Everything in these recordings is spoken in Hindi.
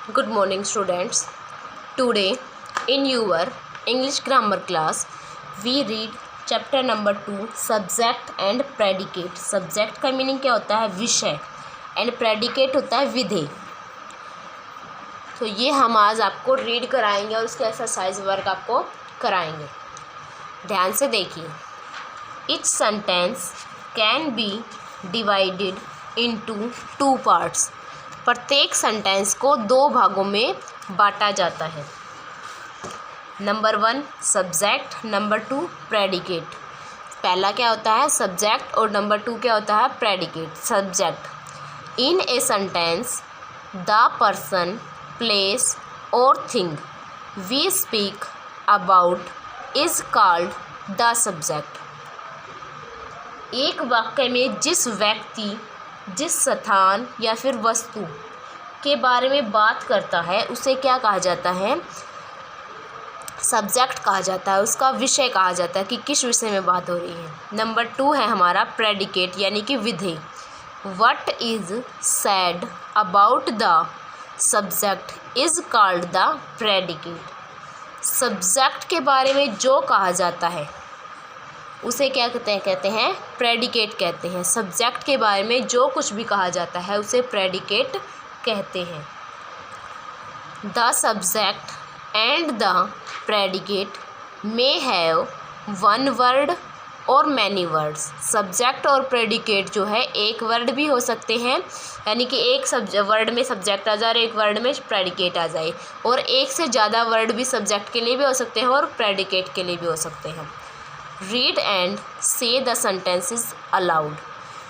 Good morning, students. Today, in your English grammar class, we read chapter number 2, subject and predicate. Subject का मीनिंग क्या होता है? विषय. एंड predicate होता है विधेय. तो ये हम आज आपको रीड कराएंगे और उसके एक्सरसाइज वर्क आपको कराएंगे. ध्यान से देखिए. Each sentence can be divided into two parts. प्रत्येक सेंटेंस को दो भागों में बांटा जाता है. Number 1 subject, number 2 predicate. पहला क्या होता है? सब्जेक्ट और नंबर 2 क्या होता है? Predicate. Subject. In a sentence the person, place और thing we speak about is called the subject. एक वाक्य में जिस व्यक्ति, जिस स्थान या फिर वस्तु के बारे में बात करता है उसे क्या कहा जाता है? सब्जेक्ट कहा जाता है. उसका विषय कहा जाता है कि किस विषय में बात हो रही है. नंबर 2 है हमारा प्रेडिकेट यानी कि विधेय. What is said about the subject is called the predicate. Subject के बारे में जो कहा जाता है उसे क्या कहते हैं? प्रेडिकेट कहते हैं. सब्जेक्ट के बारे में जो कुछ भी कहा जाता है उसे प्रेडिकेट कहते हैं. The subject and the predicate may have one word और मैनी वर्ड्स. सब्जेक्ट और प्रेडिकेट जो है एक वर्ड भी हो सकते हैं, यानी कि एक वर्ड में सब्जेक्ट आ जाए और एक वर्ड में प्रेडिकेट आ जाए, और एक से ज़्यादा वर्ड भी सब्जेक्ट के लिए भी हो सकते हैं और प्रेडिकेट के लिए भी हो सकते हैं. Read and say the sentences aloud.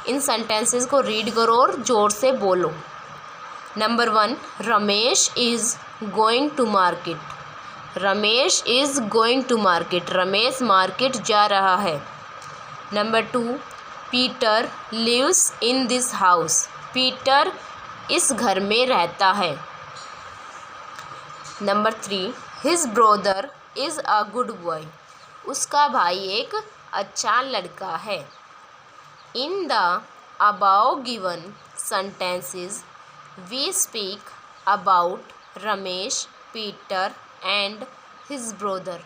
इन सेंटेंसेस को रीड करो और ज़ोर से बोलो. Number 1 Ramesh is going to market. Ramesh is going to market. Ramesh market जा रहा है. Number 2 Peter lives in this house. Peter इस घर में रहता है. Number 3 his brother is a good boy. उसका भाई एक अच्छा लड़का है. In the above given sentences we speak about Ramesh, Peter and his brother.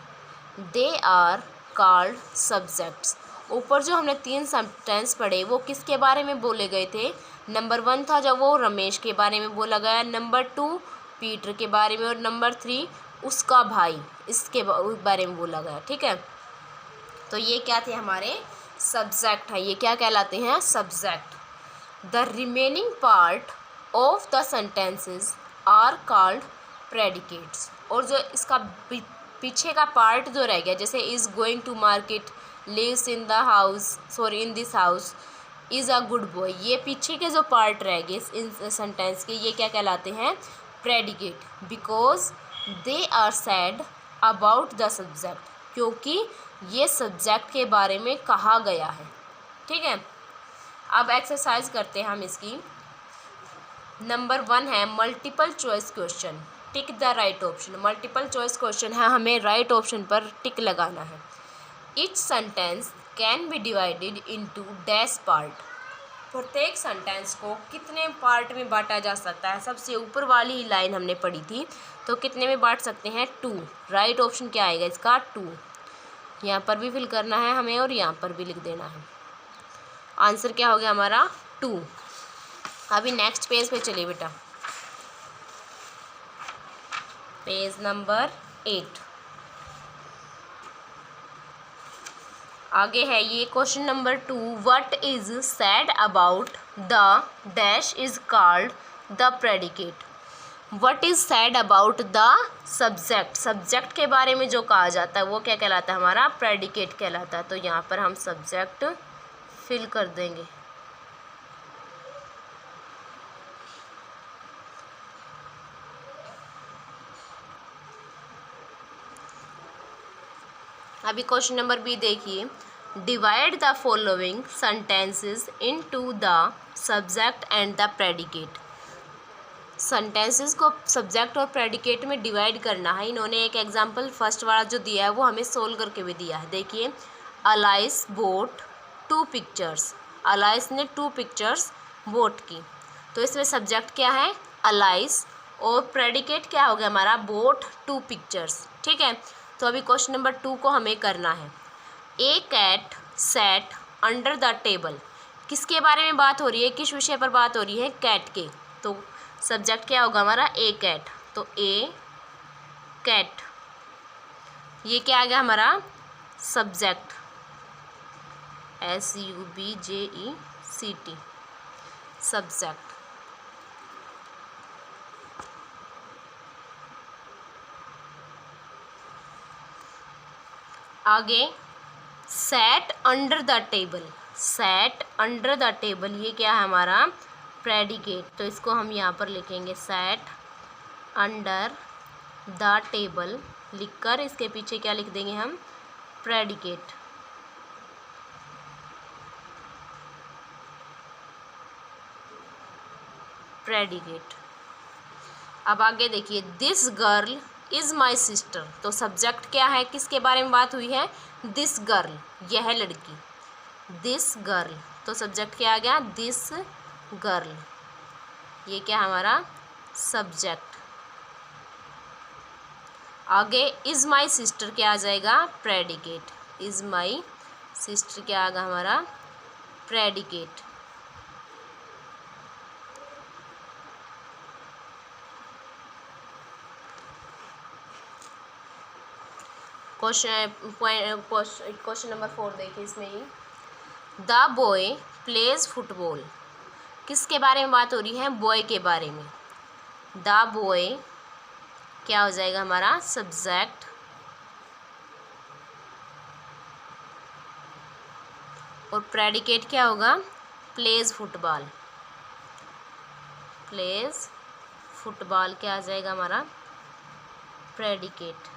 They are called subjects. ऊपर जो हमने 3 सेंटेंस पढ़े वो किसके बारे में बोले गए थे? नंबर 1 था जब वो रमेश के बारे में बोला गया, नंबर 2 पीटर के बारे में और नंबर 3 उसका भाई, इसके बारे में बोला गया. ठीक है, तो ये क्या थे? हमारे सब्जेक्ट है. ये क्या कहलाते हैं? Subject. The remaining part of the sentences are called predicates. और जो इसका पीछे का पार्ट जो रह गया, जैसे is going to market, lives in the house, sorry in this house, is a good boy, ये पीछे के जो पार्ट रह गए इन सेंटेंस के, ये क्या कहलाते हैं? Predicate. Because they are said about the subject, क्योंकि ये सब्जेक्ट के बारे में कहा गया है. ठीक है, अब एक्सरसाइज करते हैं हम इसकी. नंबर 1 है multiple choice question. Tick the right option. Multiple choice question है, हमें राइट ऑप्शन पर टिक लगाना है. Each sentence can be divided into dash part. प्रत्येक सेंटेंस को कितने पार्ट में बांटा जा सकता है? सबसे ऊपर वाली ही लाइन हमने पढ़ी थी, तो कितने में बांट सकते हैं? 2. राइट ऑप्शन क्या आएगा इसका? 2. यहाँ पर भी फिल करना है हमें और यहाँ पर भी लिख देना है. आंसर क्या हो गया हमारा? 2. अभी नेक्स्ट पेज पे चलिए बेटा. Page number 8. आगे है ये question number 2. What is said about the dash is called the predicate. What is said about the subject. Subject के बारे में जो कहा जाता है वो क्या कहलाता है? हमारा प्रेडिकेट कहलाता है. तो यहाँ पर हम सब्जेक्ट फिल कर देंगे. अभी क्वेश्चन नंबर बी देखिए. Divide the following sentences into the subject and the predicate. Sentences को सब्जेक्ट और प्रेडिकेट में डिवाइड करना है. इन्होंने एक एग्जांपल फर्स्ट वाला जो दिया है वो हमें सोल्व करके भी दिया है. देखिए, अलाइस बोट 2 पिक्चर्स. अलाइस ने 2 पिक्चर्स बोट की, तो इसमें सब्जेक्ट क्या है? अलाइस और प्रेडिकेट क्या हो गया हमारा, बोट टू पिक्चर्स। ठीक है, तो अभी क्वेश्चन नंबर 2 को हमें करना है। A cat sat under the table, किसके बारे में बात हो रही है, किस विषय पर बात हो रही है, कैट के। तो सब्जेक्ट क्या होगा हमारा, ए कैट। तो ए कैट, ये क्या आ गया हमारा सब्जेक्ट, SUBJECT, सब्जेक्ट। आगे set under the table, set under the table, ये क्या है हमारा प्रेडिकेट। तो इसको हम यहाँ पर लिखेंगे सैट अंडर द टेबल, लिखकर इसके पीछे क्या लिख देंगे हम, प्रेडिकेट। प्रेडिकेट। अब आगे देखिए, this girl is my sister, तो सब्जेक्ट क्या है, किसके बारे में बात हुई है, दिस गर्ल, यह लड़की, दिस गर्ल। तो सब्जेक्ट क्या आ गया, दिस गर्ल, ये क्या हमारा सब्जेक्ट। आगे इज़ माई सिस्टर क्या आ जाएगा, प्रेडिकेट, इज़ माई सिस्टर क्या आएगा हमारा, प्रेडिकेट। क्वेश्चन नंबर 4 देखिए, इसमें ही द बॉय प्लेज फुटबॉल, किसके बारे में बात हो रही है, बॉय के बारे में। द बॉय क्या हो जाएगा हमारा सब्जेक्ट, और प्रेडिकेट क्या होगा, प्लेज फुटबॉल, प्लेज फुटबॉल क्या आ जाएगा हमारा प्रेडिकेट।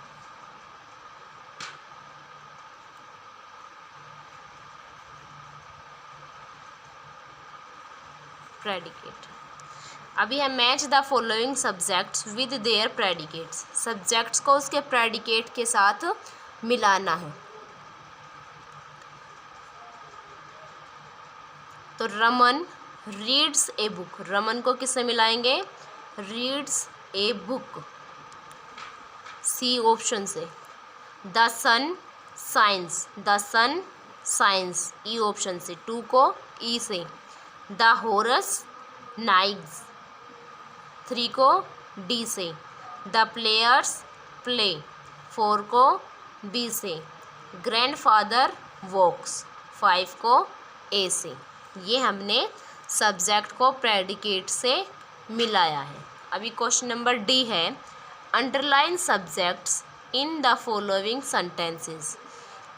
प्रेडिकेट। अभी है match the following subjects with their predicates, subjects को उसके प्रेडिकेट के साथ मिलाना है। तो Raman reads a book, Raman को किससे मिलाएंगे, reads a book, C option से। The sun shines, the sun shines, E option से, 2 को ई से। द हॉर्स नाइग्स, 3 को डी से। द प्लेयर्स प्ले, 4 को बी से। ग्रैंडफादर वॉक्स, 5 को ए से। ये हमने सब्जेक्ट को प्रेडिकेट से मिलाया है। अभी क्वेश्चन नंबर डी है, underline subjects in the following sentences,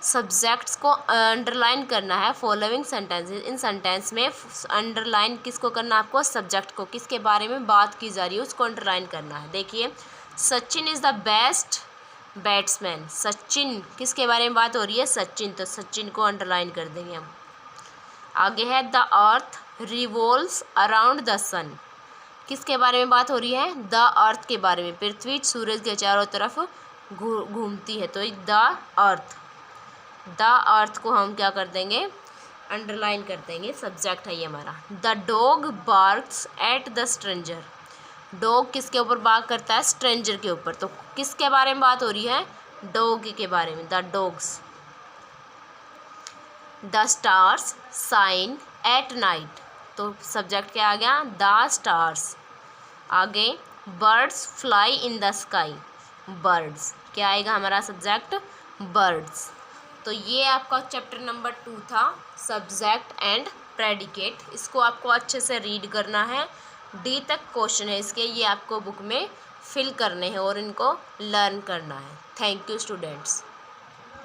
subjects को अंडरलाइन करना है फॉलोइंग सेंटेंसेस। इन सेंटेंस में अंडरलाइन किसको करना है आपको, सब्जेक्ट को, किसके बारे में बात की जा रही है उसको अंडरलाइन करना है। देखिए, Sachin is the best batsman, Sachin किसके बारे में बात हो रही है, सचिन, तो सचिन को अंडरलाइन कर देंगे हम। आगे है the earth revolves around the sun, किसके बारे में बात हो रही है, द अर्थ के बारे में, पृथ्वी सूरज के चारों तरफ घूमती है। तो द अर्थ, द अर्थ को हम क्या कर देंगे, अंडरलाइन कर देंगे, सब्जेक्ट है ये हमारा। The dog barks at the stranger, dog किसके ऊपर बार्क करता है, स्ट्रेंजर के ऊपर, तो किसके बारे में बात हो रही है, डॉग के बारे में, the dogs. The stars shine at night, तो सब्जेक्ट क्या आ गया, द स्टार्स। आगे birds fly in the sky, birds क्या आएगा हमारा सब्जेक्ट, बर्ड्स। तो ये आपका चैप्टर नंबर 2 था, सब्जेक्ट एंड प्रेडिकेट। इसको आपको अच्छे से रीड करना है, डी तक क्वेश्चन है इसके, ये आपको बुक में फिल करने हैं और इनको लर्न करना है। Thank you students.